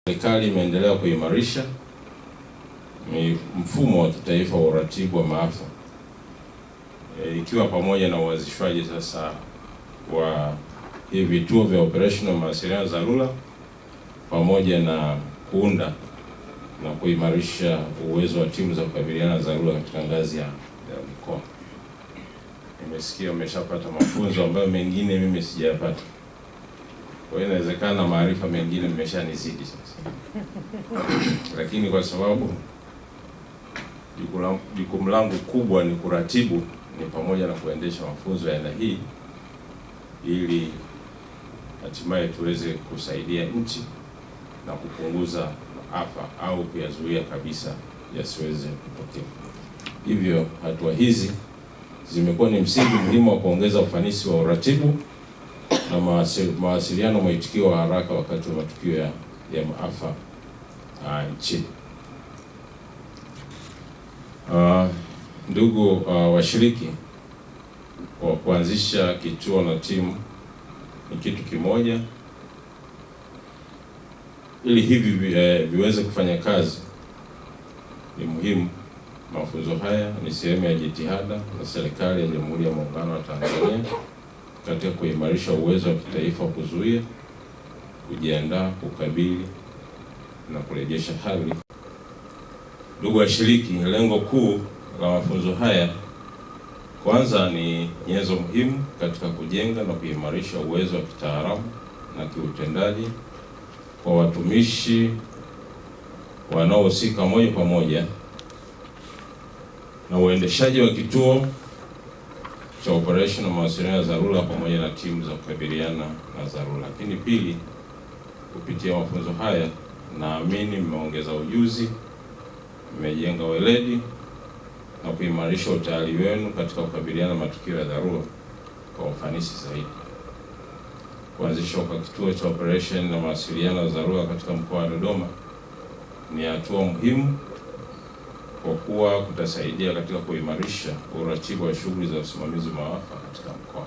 Serikali imeendelea kuimarisha mfumo wa kitaifa wa uratibu wa maafa ikiwa pamoja na uanzishwaji sasa wa hivi vituo vya operational mawasiliano ya dharura pamoja na kuunda na kuimarisha uwezo wa timu za kukabiliana na dharura katika ngazi ya mikoa. Nimesikia umeshapata mafunzo ambayo mengine mimi sijayapata. Kwa hiyo inawezekana maarifa mengine mmeshanizidi sasa. Lakini kwa sababu jukumu langu kubwa ni kuratibu, ni pamoja na kuendesha mafunzo ya aina hii ili hatimaye tuweze kusaidia nchi na kupunguza maafa au kuyazuia kabisa yasiweze kutokea. Hivyo hatua hizi zimekuwa ni msingi muhimu wa kuongeza ufanisi wa uratibu na mawasiliano mwitikio wa haraka wakati wa matukio ya maafa nchini. Ndugu washiriki, kwa kuanzisha kituo na timu ni kitu kimoja. Ili hivi viweze kufanya kazi, ni muhimu. Mafunzo haya ni sehemu ya jitihada za serikali ya Jamhuri ya Muungano wa Tanzania katika kuimarisha uwezo wa kitaifa wa kuzuia, kujiandaa, kukabili na kurejesha hali. Ndugu washiriki, lengo kuu la mafunzo haya kwanza ni nyenzo muhimu katika kujenga na kuimarisha uwezo wa kitaalamu na kiutendaji kwa watumishi wanaohusika moja kwa moja na uendeshaji wa kituo cha operational mawasiliano ya dharura pamoja na timu za kukabiliana na dharura. Lakini pili, kupitia mafunzo haya naamini mmeongeza ujuzi, mmejenga weledi na kuimarisha utayari wenu katika kukabiliana na matukio ya dharura kwa ufanisi zaidi. Kuanzishwa kwa kituo cha operation na mawasiliano ya dharura katika mkoa wa Dodoma ni hatua muhimu kwa kuwa kutasaidia katika kuimarisha uratibu wa shughuli za usimamizi wa maafa katika mkoa.